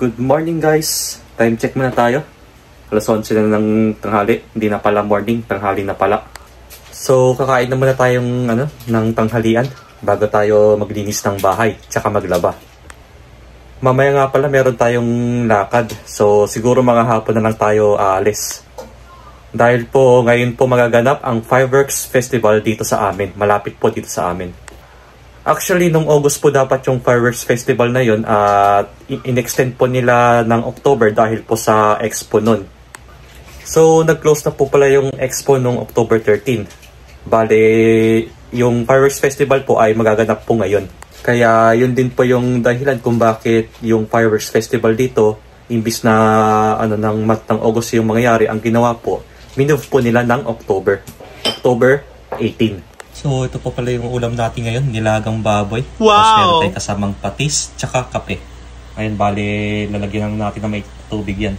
Good morning guys! Time check muna tayo. Alas 11 na ng tanghali. Hindi na pala morning, tanghali na pala. So kakain na muna tayong ng tanghalian bago tayo maglinis ng bahay tsaka maglaba. Mamaya nga pala meron tayong lakad. So siguro mga hapon na lang tayo aalis. Dahil po ngayon po magaganap ang Fireworks Festival dito sa amin. Malapit po dito sa amin. Actually, nung August po dapat yung Fireworks Festival na yun at in-extend po nila ng October dahil po sa Expo nun. So, nag-close na po pala yung Expo nung October 13. Bale, yung Fireworks Festival po ay magaganap po ngayon. Kaya yun din po yung dahilan kung bakit yung Fireworks Festival dito, imbis na ng month ng August yung mangyayari, ang ginawa po, minove po nila ng October 18. So, ito po pala yung ulam natin ngayon, nilagang baboy. Wow! Tapos meron tayong kasamang patis, tsaka kape. Ayun, bale, lalagyan natin na may tubig yan.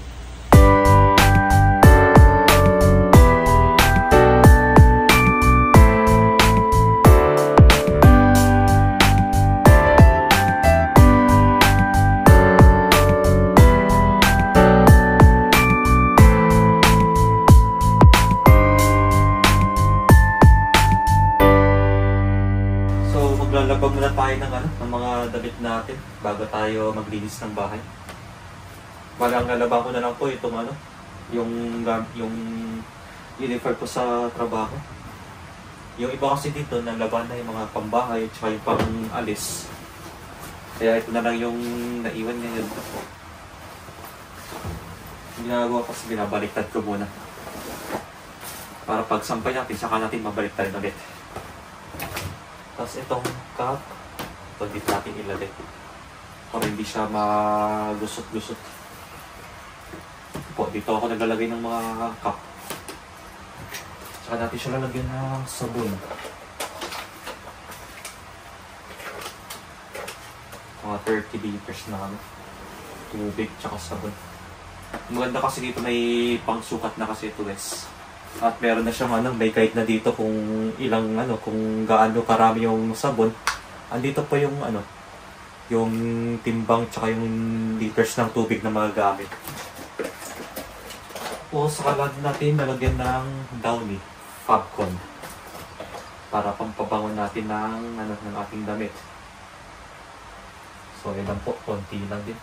Maglalabag muna tayo ng mga damit natin bago tayo maglinis ng bahay. Malang nalaba ko na lang po itong yung uniform ko sa trabaho. Yung iba kasi dito nalaban na yung mga pambahay at yung pang-alis. Kaya ito na lang yung naiwan ngayon. Ginagawa kasi binabaliktad ko muna. Para pag sampay natin, saka natin mabaliktad ulit. Tapos itong cup, ito dito natin ilagay para hindi siya magusot-gusot. Po, dito ako naglalagay ng mga cup. Saka natin siya lalagyan ng sabon. Mga 30 liters na tubig tsaka sabon. Maganda kasi dito may pangsukat na kasi ito guys. At meron na siyang may guide na dito kung ilang kung gaano karami yung sabon. Andito pa yung yung timbang tsaka yung liters ng tubig na magagamit. O sa kalad natin nalagyan ng Downy Fabcon para pampabangon natin ng ating damit. So ilan po, konti lang din.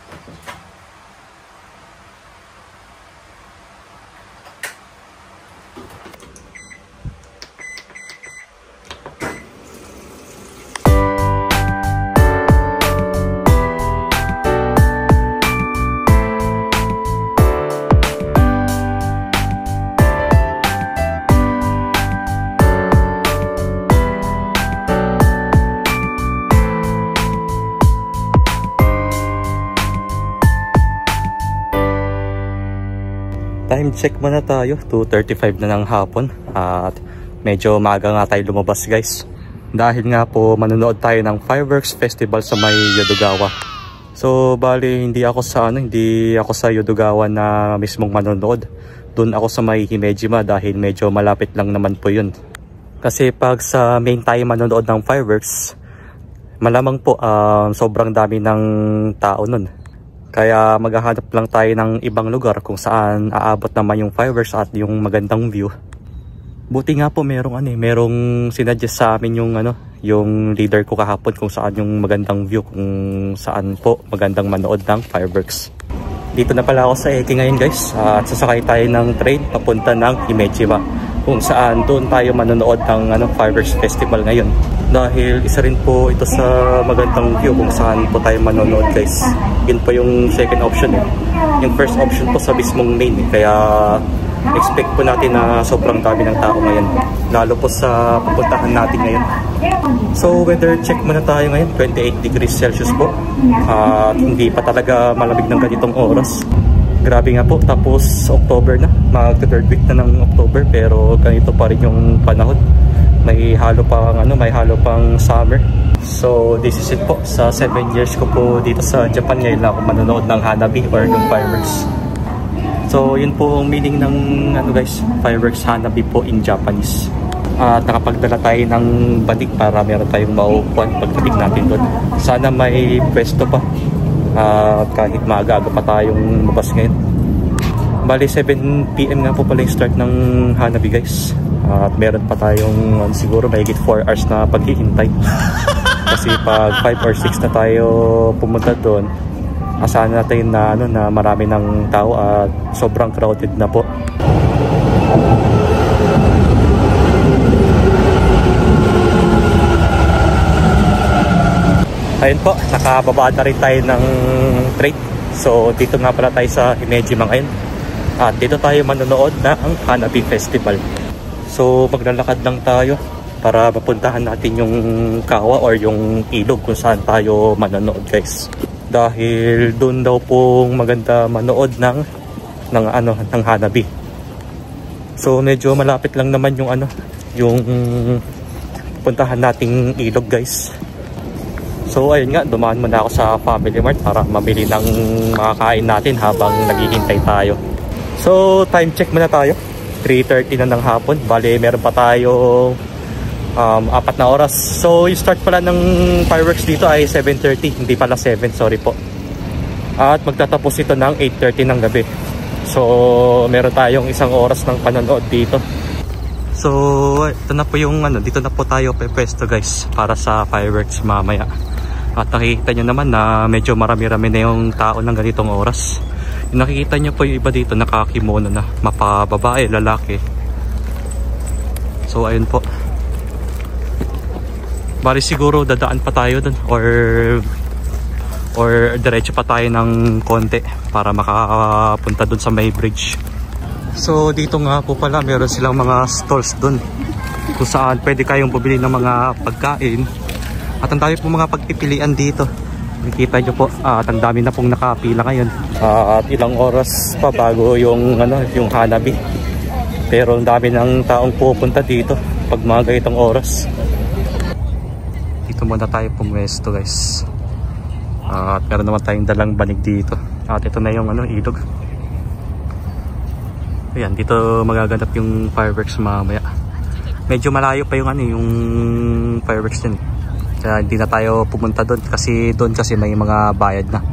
Time check muna tayo, 2:35 na ng hapon at medyo maaga nga tayo lumabas guys. Dahil nga po manonood tayo ng Fireworks Festival sa may Yodogawa. So bali hindi ako sa Yodogawa na mismong manonood. Doon ako sa may Himejima dahil medyo malapit lang naman po yun. Kasi pag sa main tayo manonood ng fireworks, malamang po sobrang dami ng tao nun. Kaya maghahanap lang tayo ng ibang lugar kung saan aabot naman yung fireworks at yung magandang view. Buti nga po merong sinuggest sa amin yung leader ko kahapon kung saan yung magandang view, kung saan po magandang manood ng fireworks. Dito na pala ako sa Eki ngayon guys at sasakay tayo ng train papunta ng Himejima kung saan doon tayo manonood ng Fireworks Festival ngayon. Dahil isa rin po ito sa magandang view kung saan po tayo manonood guys. Yun po yung second option Yung first option po sa mismong main kaya expect po natin na sobrang dami ng tao ngayon. Lalo po sa pupuntahan natin ngayon. So weather check muna tayo ngayon, 28 degrees Celsius po. Hindi pa talaga malamig ng ganitong oras. Grabe nga po, tapos October na, mag-third week na ng October pero ganito pa rin yung panahon. May halo pang summer. So this is it po, sa 7 years ko po dito sa Japan ngayon lang ako manonood ng Hanabi or ng fireworks. So yun po ang meaning ng guys, fireworks Hanabi po in Japanese. At nakapagdala tayo ng batik para meron tayong maupuan pagdating natin doon. Sana may pwesto pa kahit maaga-aga pa tayong mabas ngayon. Bali 7 PM nga po pala yung start ng Hanabi guys. At meron pa tayong siguro mahigit 4 hours na paghihintay. Kasi pag 5 or 6 na tayo pumunta doon, asahan natin na, na marami ng tao at sobrang crowded na po. Ayun po, nakababa na rin tayo ng train. So dito nga pala tayo sa Himejima ngayon. At dito tayo manonood na ang Hanabi Festival. So maglalakad lang tayo para mapuntahan natin yung kawa or yung ilog kung saan tayo manonood guys. Dahil doon daw pong maganda manood ng Hanabi. So medyo malapit lang naman yung yung puntahan nating ilog guys. So ayun nga, dumaan muna ako sa Family Mart para mabili ng makakain natin habang naghihintay tayo. So time check muna tayo, 3:30 na ng hapon. Bale meron pa tayo 4 na oras. So yung start pala ng fireworks dito ay 7:30, hindi pala 7, sorry po. At magtatapos ito ng 8:30 ng gabi. So meron tayong 1 oras ng panonood dito. So ito na po yung dito na po tayo pwesto guys para sa fireworks mamaya. At nakikita nyo naman na medyo marami-rami na yung tao ng ganitong oras. Yung nakikita nyo po yung iba dito nakakimono na, mapababae, lalaki. So ayun po. Bali siguro dadaan pa tayo dun or diretso pa tayo ng konti para makapunta dun sa may bridge. So dito nga po pala meron silang mga stalls dun kung saan pwede kayong bumili ng mga pagkain. At ang dami pong mga pagpipilian dito. Nakikita nyo po, at ang dami na pong nakapila ngayon. At ilang oras pa bago yung Hanabi. Pero ang dami ng taong pupunta dito pag mga ganitong oras. Dito muna tayo pumwesto guys. At meron naman tayong dalang banig dito. At ito na yung ilog. Ayan, dito magaganap yung fireworks mamaya. Medyo malayo pa yung fireworks din. Kaya hindi na tayo pumunta doon kasi may mga bayad na.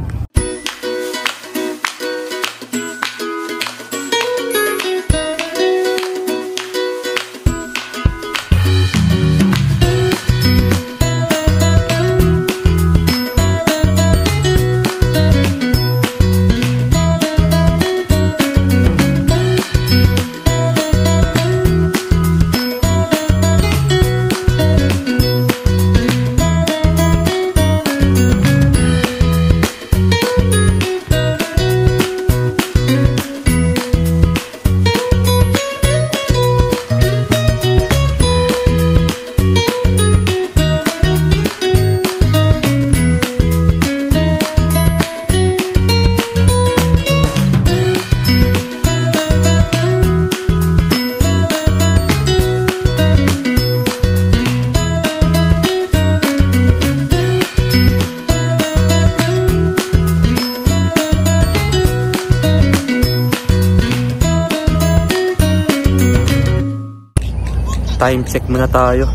Time check muna tayo,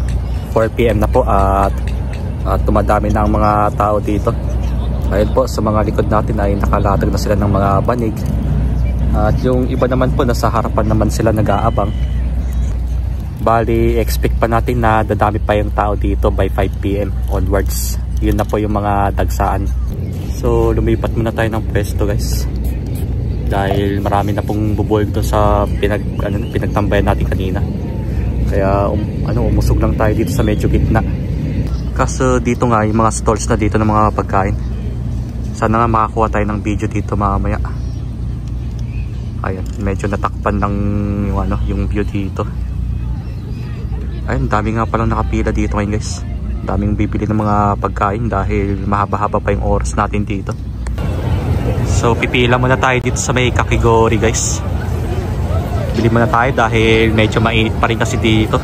4 PM na po at tumadami na ang mga tao dito. Ayun po, sa mga likod natin ay nakalatag na sila ng mga banig. At yung iba naman po nasa harapan naman sila nag-aabang. Bali, expect pa natin na dadami pa yung tao dito by 5 PM onwards. Yun na po yung mga dagsaan. So lumipat muna tayo ng pwesto guys. Dahil marami na pong bubuhay doon sa pinagtambayan natin kanina. Kaya umusog lang tayo dito sa medyo gitna. Kaso dito nga yung mga stalls na dito ng mga pagkain. Sana nga makakuha tayo ng video dito mamaya. Ayun, medyo natakpan ng yung view dito. Ayun, dami nga palang nakapila dito ngayon guys. Daming bibili ng mga pagkain dahil mahaba-haba pa yung oras natin dito. So pipila muna tayo dito sa may Kakigori guys. Bili muna tayo dahil medyo mainit pa rin kasi dito.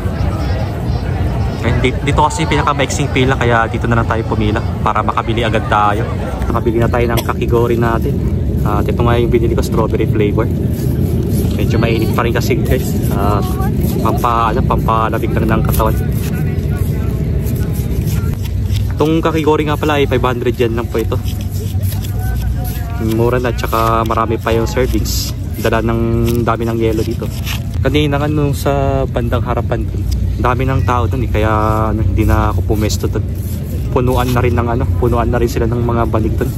Dito kasi pinakamaiksing pila kaya dito na lang tayo pumila para makabili agad tayo. Nakabili na tayo ng Kakigori natin. Ito nga yung binili ko, strawberry flavor. Medyo mainit pa rin kasi guys. Pampalamig lang ng katawan. Itong Kakigori nga pala ay 500 yen lang po ito. Mura na, tsaka marami pa yung servings. Dami ng yelo dito. Kanina nga nung sa bandang harapan dun, dami ng tao dun kaya hindi na ako pumesto dun. Punuan na rin sila ng mga banig dun.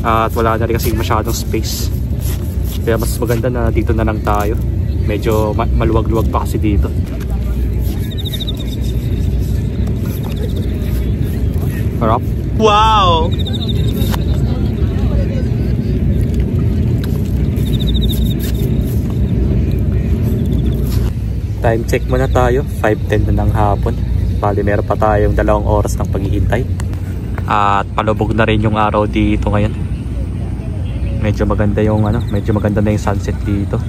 At wala na rin kasi masyadong space. Kaya mas maganda na dito na lang tayo. Medyo maluwag-luwag pa kasi dito. Harap. Wow! Time check muna tayo. 5:10 na ng hapon. Bali meron pa tayong 2 oras ng paghihintay. At palubog na rin yung araw dito ngayon. Medyo maganda na yung sunset dito.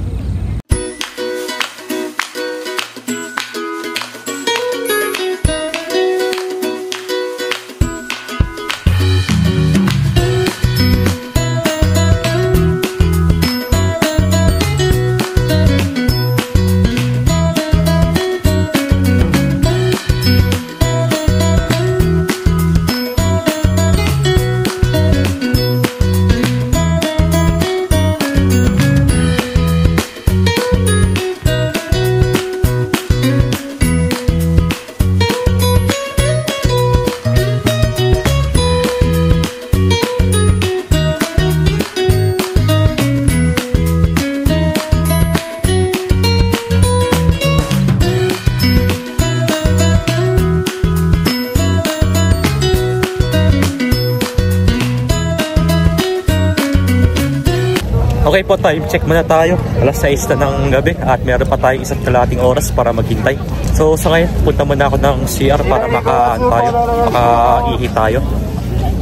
Okay po, time check muna tayo. Alas 6 na ng gabi at meron pa tayong 1 kalahating oras para maghintay. So sa ngayon, punta muna ako ng CR para makaihi tayo.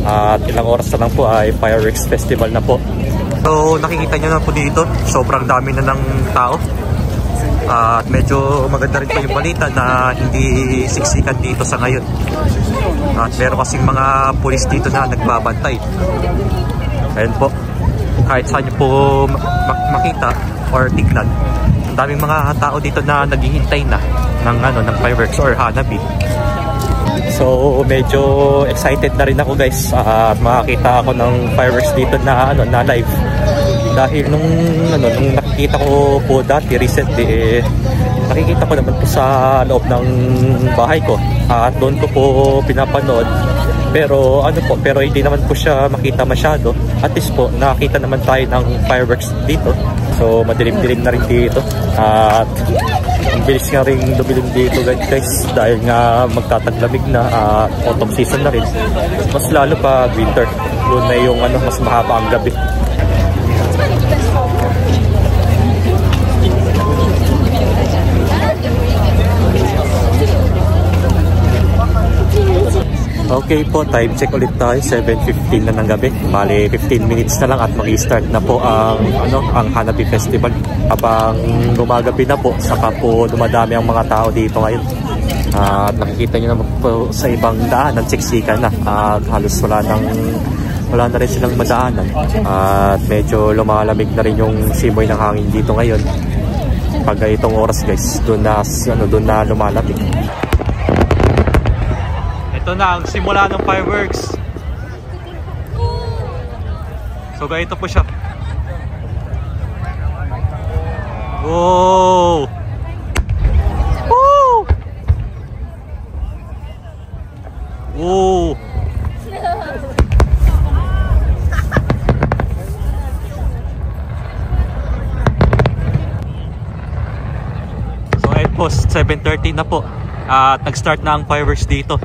At ilang oras na lang po ay fireworks festival na po. So nakikita nyo na po dito, sobrang dami na ng tao. At medyo maganda rin po yung balita na hindi siksikan dito sa ngayon. At meron kasing mga pulis dito na nagbabantay. Ayun po. Kahit saan nyo po makita or tignan, ang daming mga tao dito na naghihintay na ng fireworks or hanabi. So medyo excited na rin ako guys at makakita ako ng fireworks dito na live. Dahil nung nakikita ko po dati recently, nakikita ko naman po sa loob ng bahay ko at doon ko po pinapanood. Pero hindi naman po siya makita masyado. At least po nakita naman tayo ng fireworks dito. So madilim-dilim na rin dito. At ang bilis nga rin dumilim dito guys, dahil nga magtataglamig na at autumn season na rin. Mas lalo pa winter. Doon na yung mas mahaba ang gabi. Okay po, time check ulit tayo. 7:15 na ng gabi. Bali 15 minutes na lang at mag-start na po ang Hanabi Festival. Habang gumagabi na po, saka po dumadami ang mga tao dito ngayon. At nakikita nyo naman po sa ibang daan ng siksikan na. At halos wala na rin silang madaanan. At medyo lumalamig na rin yung simoy ng hangin dito ngayon. Pag itong oras guys, doon na lumalamig. Ito na ang simula ng fireworks. So ganito po siya. Wow! Woo! Woo! So ayun po, 7:30 na po. At nag-start na ang fireworks dito.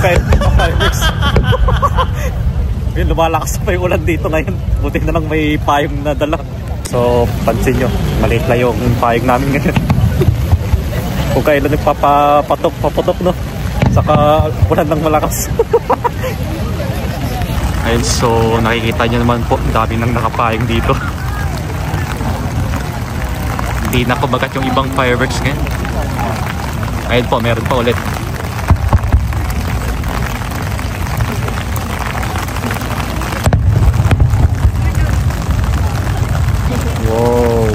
kayo fireworks. Yun, lumalakas pa yung ulan dito ngayon. Buti na lang may payong na dala. So, pansin nyo, maliit na yung payong namin ngayon. Kung kailan nagpapatok, no? Saka ulan ng malakas. Ayun, so nakikita nyo naman po, dami nang nakapayong dito. Hindi na kumagat yung ibang fireworks ngayon. Ayun po, meron pa ulit. Wow,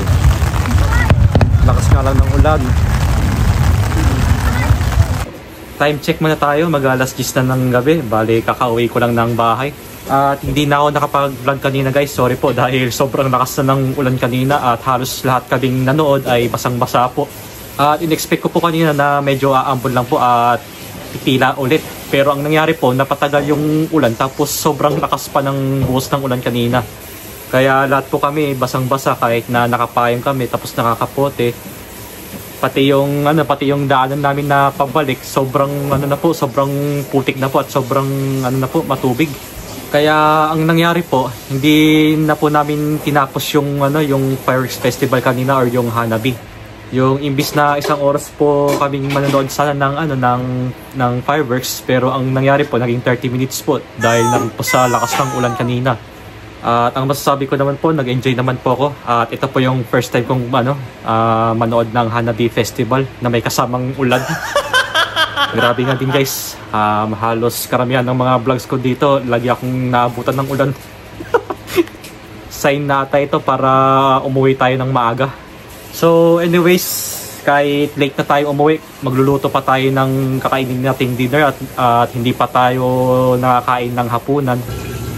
lakas nga lang ng ulan. Time check muna tayo, mag-alas 10 na ng gabi. Bali, kakauwi ko lang ng bahay. At hindi na ako nakapag-vlog kanina guys, sorry po dahil sobrang lakas na ng ulan kanina at halos lahat kaming nanood ay basang-basa po. At in-expect ko po kanina na medyo aambon lang po at titila ulit. Pero ang nangyari po, napatagal yung ulan tapos sobrang lakas pa ng buhos ng ulan kanina. Kaya lahat po kami basang-basa kahit na nakapayong kami tapos nakakapote. Pati yung daanan namin na pabalik, sobrang sobrang putik na po at sobrang matubig. Kaya ang nangyari po, hindi na po namin tinapos yung fireworks festival kanina or yung Hanabi. Yung imbis na 1 oras po kaming manonood sana ng fireworks, pero ang nangyari po naging 30 minutes po dahil po sa lakas ng ulan kanina. At ang masasabi ko naman po, nag-enjoy naman po ako. At ito po yung first time kong manood ng Hanabi Festival na may kasamang ulan. Grabe nga din guys. Halos karamihan ng mga vlogs ko dito, lagi akong naabutan ng ulan. Sign na ata ito para umuwi tayo ng maaga. So anyways, kahit late na tayo umuwi, magluluto pa tayo ng kakainin nating dinner at hindi pa tayo nakakain ng hapunan.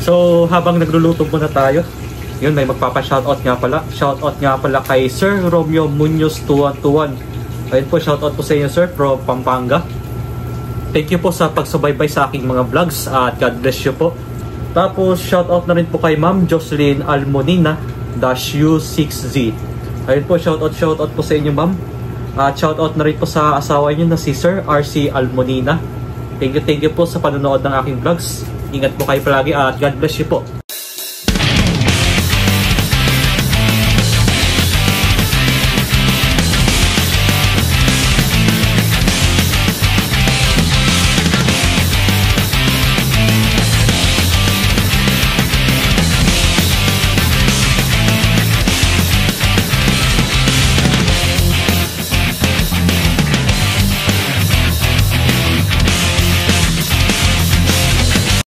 So, habang nagluluto muna tayo, yun, may magpapa-shoutout nga pala. Shoutout nga pala kay Sir Romeo Munoz 2121. Ayun po, shoutout po sa inyo sir, from Pampanga. Thank you po sa pagsubaybay sa aking mga vlogs at God bless you po. Tapos, shoutout na rin po kay Ma'am Jocelyn Almonina -U6Z. Ayun po, shoutout po sa inyo ma'am. At shoutout na rin po sa asawa niyo na si Sir RC Almonina. Thank you po sa panonood ng aking vlogs. Ingat po kayo palagi at God bless you po.